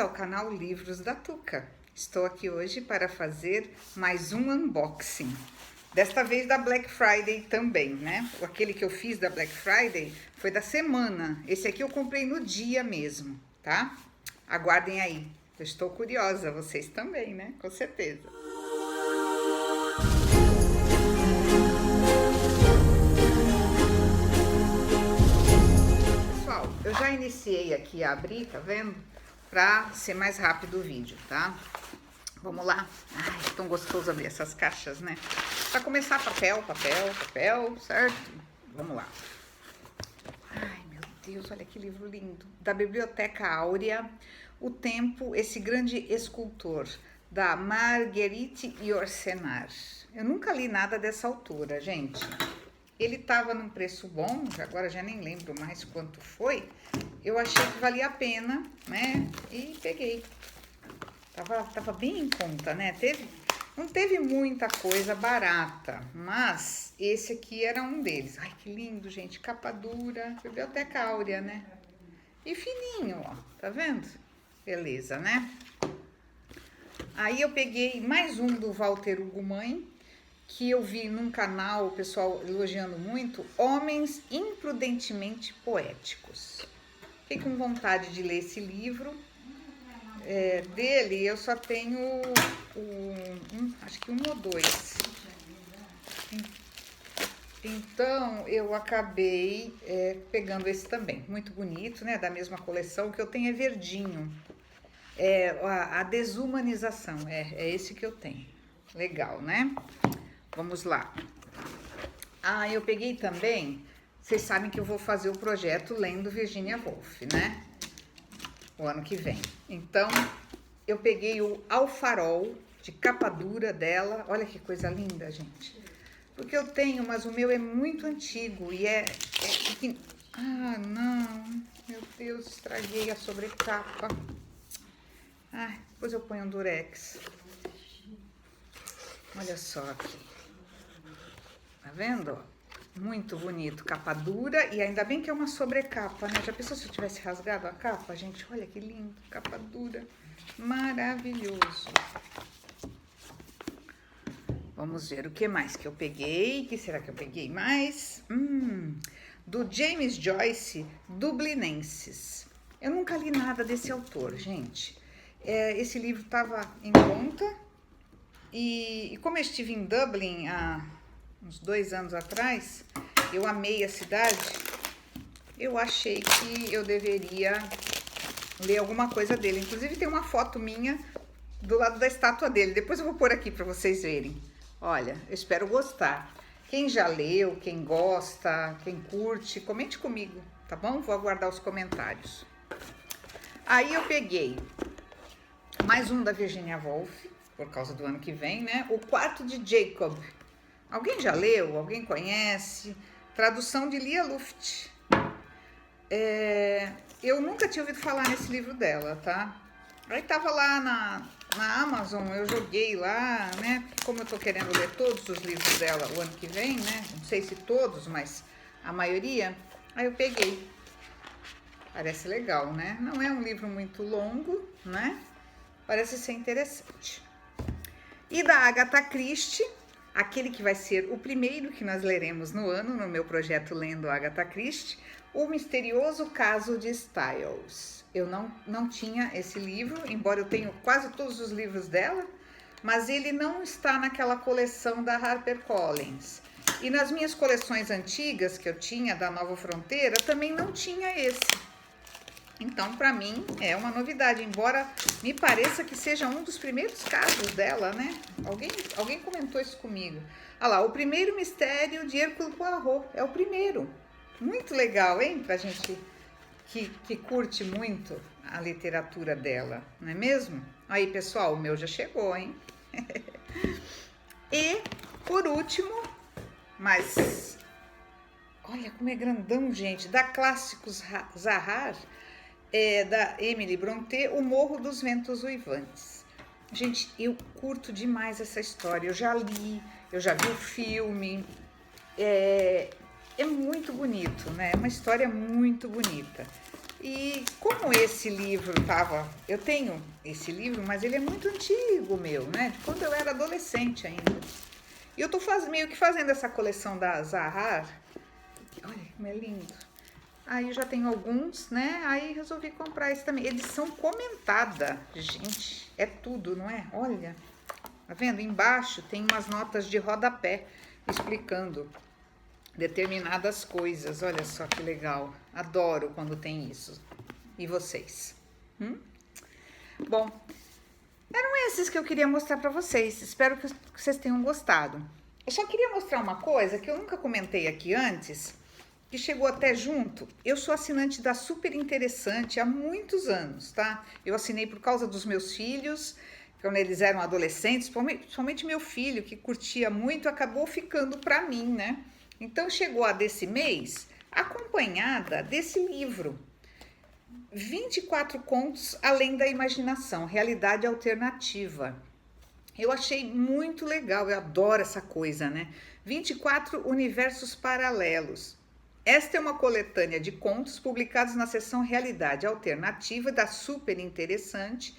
ao canal Livros da Tuca. Estou aqui hoje para fazer mais um unboxing. Desta vez da Black Friday também, né? Aquele que eu fiz da Black Friday foi da semana. Esse aqui eu comprei no dia mesmo, tá? Aguardem aí. Eu estou curiosa, vocês também, né? Com certeza. Pessoal, eu já iniciei aqui a abrir, tá vendo? Pra ser mais rápido o vídeo, tá? Vamos lá. Ai, tão gostoso abrir essas caixas, né? Pra começar, papel, certo? Vamos lá. Ai, meu Deus, olha que livro lindo. Da Biblioteca Áurea, O Tempo, esse grande escultor, da Marguerite Yourcenar. Eu nunca li nada dessa autora, gente. Ele tava num preço bom, agora já nem lembro mais quanto foi. Eu achei que valia a pena, né? E peguei. Tava bem em conta, né? Não teve muita coisa barata, mas esse aqui era um deles. Ai, que lindo, gente. Capa dura, Biblioteca Áurea, né? E fininho, ó. Tá vendo? Beleza, né? Aí eu peguei mais um do Walter Hugo Mãe, que eu vi num canal, o pessoal elogiando muito, Homens Imprudentemente Poéticos. Fiquei com vontade de ler esse livro. Dele eu só tenho acho que um ou dois. Então eu acabei pegando esse também, muito bonito, né? Da mesma coleção. O que eu tenho é verdinho. A desumanização, é esse que eu tenho. Legal, né? Vamos lá. Eu peguei também, vocês sabem que eu vou fazer o projeto lendo Virginia Woolf, né? O ano que vem. Então, eu peguei o Ao Farol, de capa dura dela. Olha que coisa linda, gente. Porque eu tenho, mas o meu é muito antigo e Ah, não. Meu Deus, estraguei a sobrecapa. Depois eu ponho um durex. Olha só aqui. Tá vendo? Muito bonito, capa dura, e ainda bem que é uma sobrecapa, né? Já pensou se eu tivesse rasgado a capa, gente? Olha que lindo, capa dura, maravilhoso. Vamos ver o que mais que eu peguei. O que será que eu peguei mais? Do James Joyce, Dublinenses. Eu nunca li nada desse autor, gente. Esse livro estava em conta, e como eu estive em Dublin há uns 2 anos atrás, eu amei a cidade, eu achei que eu deveria ler alguma coisa dele. Inclusive tem uma foto minha do lado da estátua dele, depois eu vou pôr aqui para vocês verem. Olha, eu espero gostar. Quem já leu, quem gosta, quem curte, comente comigo, tá bom? Vou aguardar os comentários. Aí eu peguei mais um da Virginia Woolf, por causa do ano que vem, né? O Quarto de Jacob. Alguém já leu? Alguém conhece? Tradução de Lia Luft. Eu nunca tinha ouvido falar nesse livro dela, tá? Aí tava lá na Amazon, eu joguei lá, né? Como eu tô querendo ler todos os livros dela o ano que vem, né? Não sei se todos, mas a maioria. Aí eu peguei. Parece legal, né? Não é um livro muito longo, né? Parece ser interessante. E da Agatha Christie, aquele que vai ser o primeiro que nós leremos no ano, no meu projeto Lendo Agatha Christie, O Misterioso Caso de Styles. Eu não tinha esse livro, embora eu tenha quase todos os livros dela, mas ele não está naquela coleção da HarperCollins. E nas minhas coleções antigas que eu tinha, da Nova Fronteira, também não tinha esse. Então, para mim, é uma novidade, embora me pareça que seja um dos primeiros casos dela, né? Alguém comentou isso comigo. Olha lá, O Primeiro Mistério de Hercule Poirot. É o primeiro. Muito legal, hein? Pra gente que curte muito a literatura dela, não é mesmo? Aí, pessoal, o meu já chegou, hein? E, por último, mas... Olha como é grandão, gente. Da Clássicos Zahar... da Emily Brontë, O Morro dos Ventos Uivantes. Gente, eu curto demais essa história. Eu já li, eu já vi o filme. É muito bonito, né? É uma história muito bonita. E como esse livro tava... Eu tenho esse livro, mas ele é muito antigo, meu, né? De quando eu era adolescente ainda. E eu tô meio que fazendo essa coleção da Zahar. Olha como é lindo. Aí eu já tenho alguns, né? Aí resolvi comprar esse também. Edição comentada. Gente, é tudo, não é? Olha, tá vendo? Embaixo tem umas notas de rodapé explicando determinadas coisas. Olha só que legal. Adoro quando tem isso. E vocês? Bom, eram esses que eu queria mostrar para vocês. Espero que vocês tenham gostado. Eu só queria mostrar uma coisa que eu nunca comentei aqui antes, que chegou até junto. Eu sou assinante da Super Interessante há muitos anos, tá? Eu assinei por causa dos meus filhos, quando eles eram adolescentes, principalmente meu filho, que curtia muito, acabou ficando para mim, né? Então chegou a desse mês acompanhada desse livro. 24 contos além da imaginação, realidade alternativa. Eu achei muito legal, eu adoro essa coisa, né? 24 universos paralelos. Esta é uma coletânea de contos publicados na seção Realidade Alternativa da Super Interessante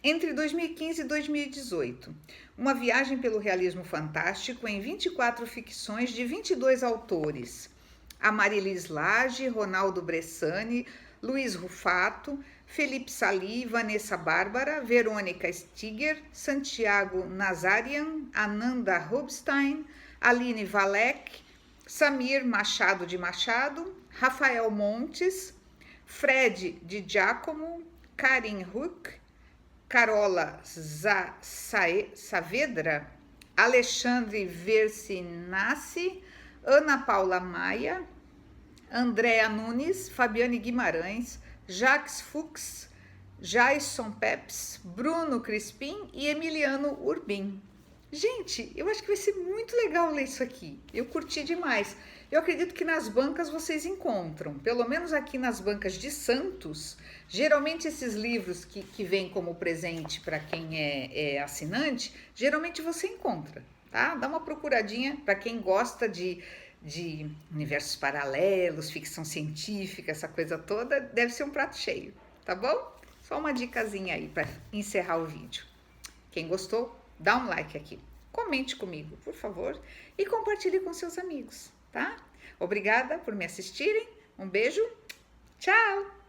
entre 2015 e 2018. Uma viagem pelo realismo fantástico em 24 ficções de 22 autores. Amarilis Lage, Ronaldo Bressani, Luiz Rufato, Felipe Sali, Vanessa Bárbara, Verônica Stiger, Santiago Nazarian, Ananda Rubstein, Aline Valek, Samir Machado de Machado, Rafael Montes, Fred de Giacomo, Karin Huck, Carola Saavedra, Alexandre Versinassi, Ana Paula Maia, Andréa Nunes, Fabiane Guimarães, Jacques Fuchs, Jason Peps, Bruno Crispim e Emiliano Urbim. Gente, eu acho que vai ser muito legal ler isso aqui. Eu curti demais. Eu acredito que nas bancas vocês encontram, pelo menos aqui nas bancas de Santos, geralmente esses livros que vêm como presente para quem é assinante, geralmente você encontra, tá? Dá uma procuradinha para quem gosta de universos paralelos, ficção científica, essa coisa toda, deve ser um prato cheio, tá bom? Só uma dicasinha aí para encerrar o vídeo. Quem gostou, dá um like aqui, comente comigo, por favor, e compartilhe com seus amigos, tá? Obrigada por me assistirem, um beijo, tchau!